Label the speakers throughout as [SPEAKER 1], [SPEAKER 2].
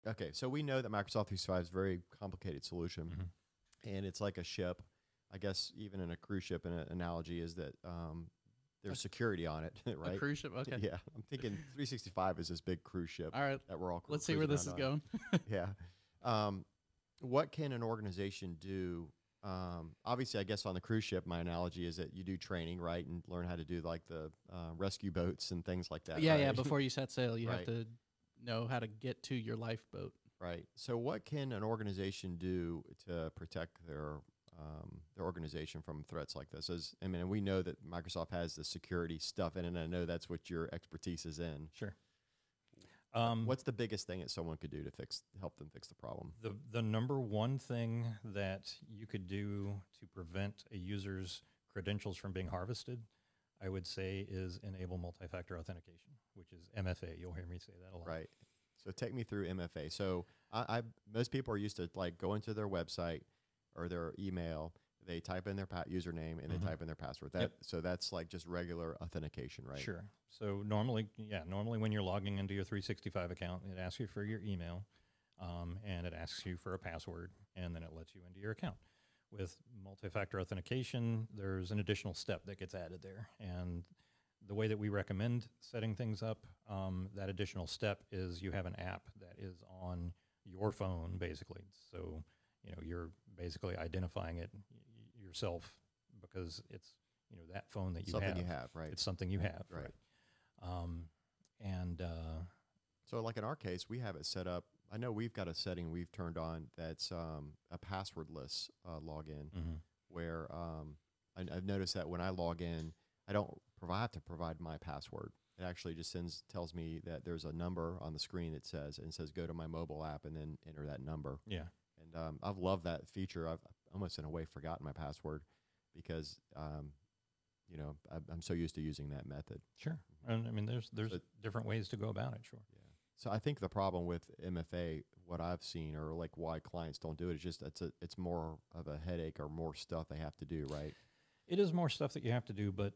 [SPEAKER 1] Okay, so we know that Microsoft 365 is a very complicated solution, and it's like a ship. I guess even in a cruise ship, an analogy is that there's security on it, right?
[SPEAKER 2] A cruise ship? Okay.
[SPEAKER 1] Yeah, I'm thinking 365 is this big cruise ship
[SPEAKER 2] All right.
[SPEAKER 1] that we're all
[SPEAKER 2] Let's see where this is going.
[SPEAKER 1] Yeah. What can an organization do? Obviously, I guess on the cruise ship, my analogy is that you do training, right, and learn how to do like the rescue boats and things like that.
[SPEAKER 2] Yeah,
[SPEAKER 1] right?
[SPEAKER 2] yeah. Before you set sail, you have
[SPEAKER 1] Right.
[SPEAKER 2] to know how to get to your lifeboat.
[SPEAKER 1] Right. So, what can an organization do to protect their organization from threats like this? I mean, we know that Microsoft has the security stuff in it, and I know that's what your expertise is in.
[SPEAKER 3] Sure.
[SPEAKER 1] What's the biggest thing that someone could do to help them fix the problem?
[SPEAKER 3] The number one thing that you could do to prevent a user's credentials from being harvested, I would say, is enable multi-factor authentication, which is MFA. You'll hear me say that a lot.
[SPEAKER 1] Right. So take me through MFA. So most people are used to like go into their website or their email. They type in their username and they type in their password. So that's like just regular authentication, right?
[SPEAKER 3] Sure. So normally when you're logging into your 365 account, it asks you for your email, and it asks you for a password, and then it lets you into your account. With multi-factor authentication, there's an additional step that gets added there, and the way that we recommend setting things up, that additional step is you have an app that is on your phone, basically. So, you're basically identifying it yourself because it's, that phone that you
[SPEAKER 1] Something you have, right?
[SPEAKER 3] It's something you have,
[SPEAKER 1] Right.
[SPEAKER 3] So
[SPEAKER 1] like in our case, we have it set up. I know we've got a setting we've turned on that's a passwordless login, where I've noticed that when I log in, I don't have to provide my password. It actually just tells me that there's a number on the screen that says go to my mobile app and then enter that number.
[SPEAKER 3] Yeah.
[SPEAKER 1] And I've loved that feature. I've almost in a way forgotten my password because I'm so used to using that method.
[SPEAKER 3] Sure. And I mean, there's different ways to go about it. Sure.
[SPEAKER 1] Yeah. So I think the problem with MFA, what I've seen, or like why clients don't do it, is just it's more of a headache or more stuff they have to do, right?
[SPEAKER 3] It is more stuff that you have to do, but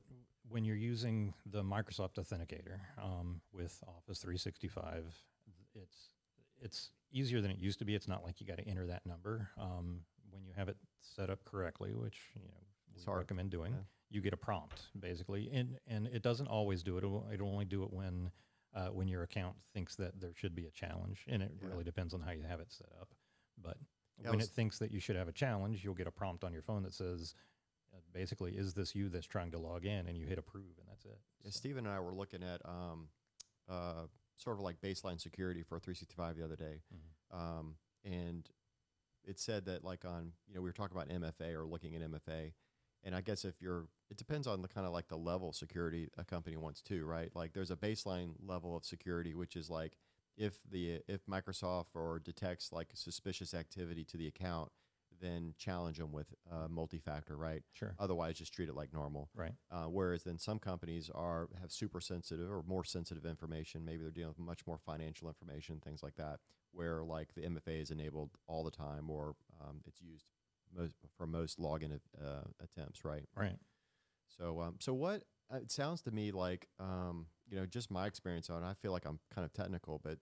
[SPEAKER 3] when you're using the Microsoft Authenticator with Office 365, it's easier than it used to be. It's not like you got to enter that number. When you have it set up correctly, which we recommend doing, you get a prompt basically, and it doesn't always do it. It'll only do it when your account thinks that there should be a challenge, and it really depends on how you have it set up. But when it thinks that you should have a challenge, you'll get a prompt on your phone that says, basically, is this you that's trying to log in? And you hit approve, and that's it.
[SPEAKER 1] Yeah, Steve and I were looking at sort of like baseline security for 365 the other day, and it said that like on we were talking about MFA or looking at MFA, and I guess it depends on the kind of like the level of security a company wants to, right? Like there's a baseline level of security which is like if Microsoft or detects like suspicious activity to the account, then challenge them with multi-factor, right?
[SPEAKER 3] Sure.
[SPEAKER 1] Otherwise, just treat it like normal.
[SPEAKER 3] Right.
[SPEAKER 1] Whereas then some companies have super sensitive or more sensitive information. Maybe they're dealing with much more financial information, things like that, where like the MFA is enabled all the time, or it's used for most login attempts, right?
[SPEAKER 3] Right.
[SPEAKER 1] So what it sounds to me like, just my experience on it, I feel like I'm kind of technical, but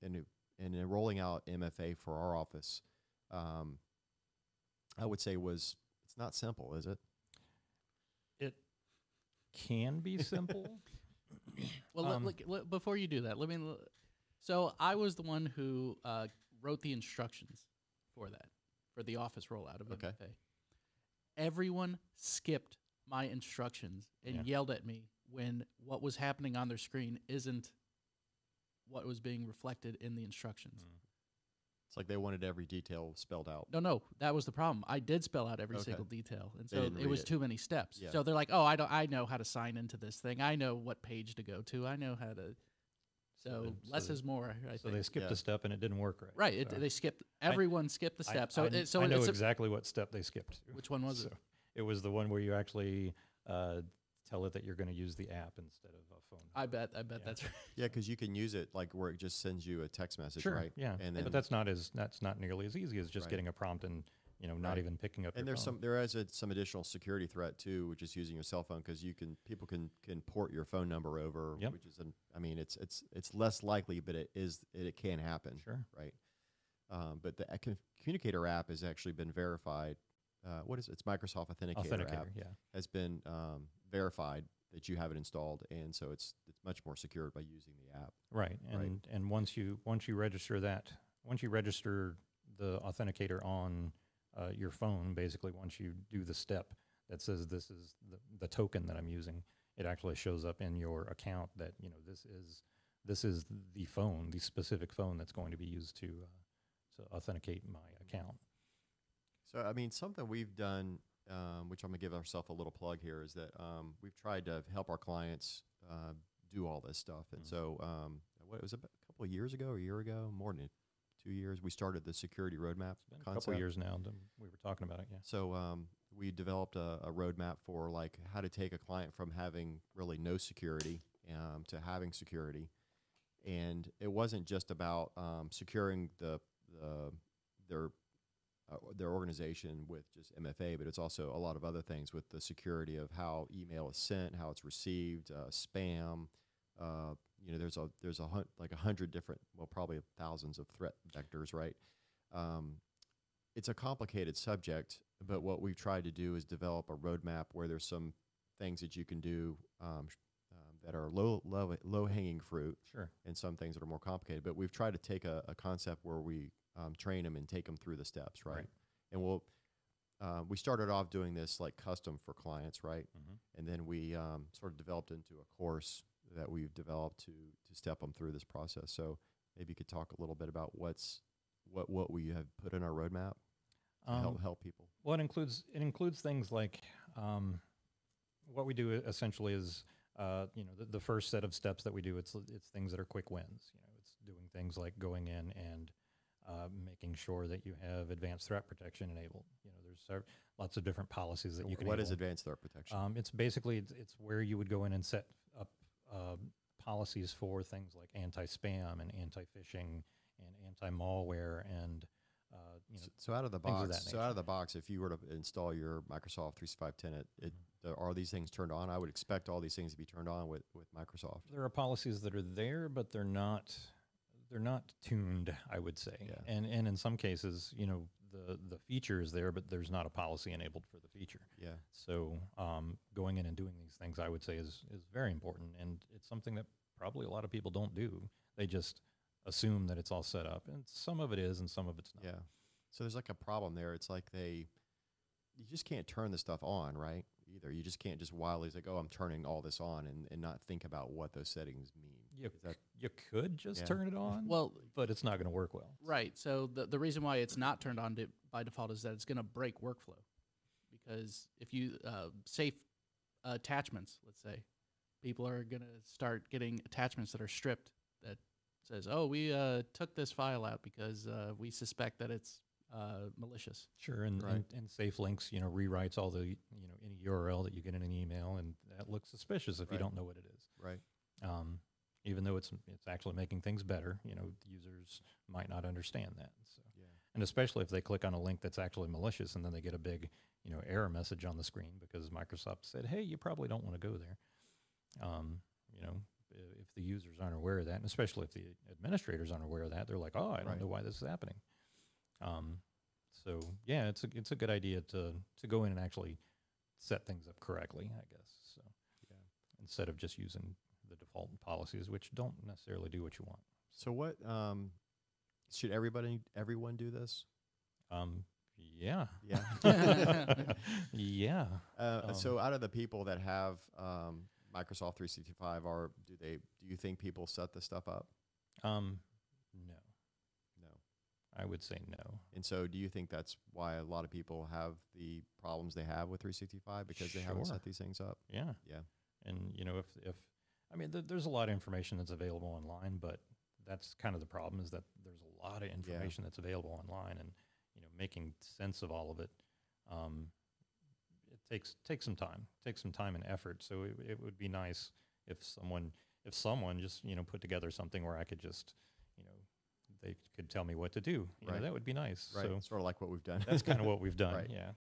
[SPEAKER 1] in rolling out MFA for our office, I would say it's not simple, is it?
[SPEAKER 3] It can be simple.
[SPEAKER 2] Well, before you do that, so I was the one who wrote the instructions for the office rollout of MFA. Everyone skipped my instructions and yelled at me when what was happening on their screen isn't what was being reflected in the instructions.
[SPEAKER 1] It's like they wanted every detail spelled out.
[SPEAKER 2] No, that was the problem. I did spell out every single detail, and so it was too many steps. Yeah. So they're like, "Oh, I know how to sign into this thing. I know what page to go to. I know how to." So less is more. I think.
[SPEAKER 3] They skipped a step, and it didn't work right.
[SPEAKER 2] Right. They skipped. Everyone skipped the step.
[SPEAKER 3] I know exactly what step they skipped.
[SPEAKER 2] Which one was it?
[SPEAKER 3] It was the one where you actually tell it that you're going to use the app instead of a phone.
[SPEAKER 2] I bet that's right.
[SPEAKER 1] Yeah, because you can use it like where it just sends you a text message,
[SPEAKER 3] sure,
[SPEAKER 1] right?
[SPEAKER 3] Yeah,
[SPEAKER 1] and then
[SPEAKER 3] but that's not nearly as easy as just getting a prompt and not even picking up.
[SPEAKER 1] And
[SPEAKER 3] your phone.
[SPEAKER 1] there is some additional security threat too, which is using your cell phone, because people can port your phone number over, which is it's less likely, but it can happen.
[SPEAKER 3] Sure.
[SPEAKER 1] Right. But the Communicator app has actually been verified. What is it? It's Microsoft Authenticator app. Has been verified that you have it installed, and so it's much more secure by using the app.
[SPEAKER 3] Right. And once you register the Authenticator on your phone, basically once you do the step that says this is the token that I'm using, it actually shows up in your account that this is the phone, the specific phone that's going to be used to authenticate my account.
[SPEAKER 1] So I mean, something we've done, which I'm gonna give ourselves a little plug here, is that we've tried to help our clients do all this stuff, and so what was it, a couple of years ago, or a year ago, more than 2 years, we started the security roadmap
[SPEAKER 3] It's been
[SPEAKER 1] concept.
[SPEAKER 3] a couple of years now. We were talking about it, yeah.
[SPEAKER 1] So we developed a roadmap for like how to take a client from having really no security to having security, and it wasn't just about securing their organization with just MFA, but it's also a lot of other things with the security of how email is sent, how it's received, spam. There's 100 different, well, probably thousands of threat vectors, right? It's a complicated subject, but what we've tried to do is develop a roadmap where there's some things that you can do that are low hanging fruit,
[SPEAKER 3] sure,
[SPEAKER 1] and some things that are more complicated. But we've tried to take a concept where we train them and take them through the steps, right? And we started off doing this like custom for clients, right? And then we sort of developed into a course that we've developed to step them through this process. So maybe you could talk a little bit about what we have put in our roadmap to help people.
[SPEAKER 3] Well, it includes things like what we do essentially is the first set of steps that we do. It's things that are quick wins. It's doing things like going in and making sure that you have advanced threat protection enabled. There's lots of different policies that you can.
[SPEAKER 1] What is advanced threat protection?
[SPEAKER 3] It's basically it's where you would go in and set up policies for things like anti-spam and anti-phishing and anti-malware and
[SPEAKER 1] so out of the box, if you were to install your Microsoft 365 tenant, are these things turned on? I would expect all these things to be turned on with Microsoft.
[SPEAKER 3] There are policies that are there, but they're not tuned, I would say.
[SPEAKER 1] Yeah.
[SPEAKER 3] And in some cases, the feature is there, but there's not a policy enabled for the feature.
[SPEAKER 1] Yeah.
[SPEAKER 3] So going in and doing these things, I would say, is very important, and it's something that probably a lot of people don't do. They just assume that it's all set up, and some of it is, and some of it's not.
[SPEAKER 1] Yeah. So there's like a problem there. It's like you just can't turn this stuff on, right? Either you just can't just wildly say, "Oh, I'm turning all this on," and not think about what those settings mean.
[SPEAKER 3] You could just turn it on, but it's not going to work well.
[SPEAKER 2] Right. So the reason why it's not turned on by default is that it's going to break workflow, because if you safe attachments, let's say, people are going to start getting attachments that are stripped that says, "Oh, we took this file out because we suspect that it's malicious."
[SPEAKER 3] Sure, and safe links, rewrites all the any URL that you get in an email, and that looks suspicious if you don't know what it is.
[SPEAKER 1] Right.
[SPEAKER 3] Even though it's actually making things better, users might not understand that. So, and especially if they click on a link that's actually malicious, and then they get a big error message on the screen because Microsoft said, "Hey, you probably don't want to go there." If the users aren't aware of that, and especially if the administrators aren't aware of that, they're like, "Oh, I don't know why this is happening." So yeah, it's a good idea to go in and actually set things up correctly, I guess. So instead of just using the default policies, which don't necessarily do what you want.
[SPEAKER 1] So what should everyone do this?
[SPEAKER 3] Yeah. Yeah.
[SPEAKER 1] So out of the people that have Microsoft 365, do you think people set this stuff up?
[SPEAKER 3] No. I would say no.
[SPEAKER 1] And so do you think that's why a lot of people have the problems they have with 365 because they haven't set these things up?
[SPEAKER 3] Yeah.
[SPEAKER 1] Yeah.
[SPEAKER 3] And, there's a lot of information that's available online, but that's kind of the problem, is that there's a lot of information that's available online, and, making sense of all of it, it takes some time and effort. So it would be nice if someone just, put together something where I could just, they could tell me what to do. You know, that would be nice.
[SPEAKER 1] Right.
[SPEAKER 3] So
[SPEAKER 1] Sort of like what we've done.
[SPEAKER 3] that's kind of what we've done.
[SPEAKER 1] Right.
[SPEAKER 3] Yeah.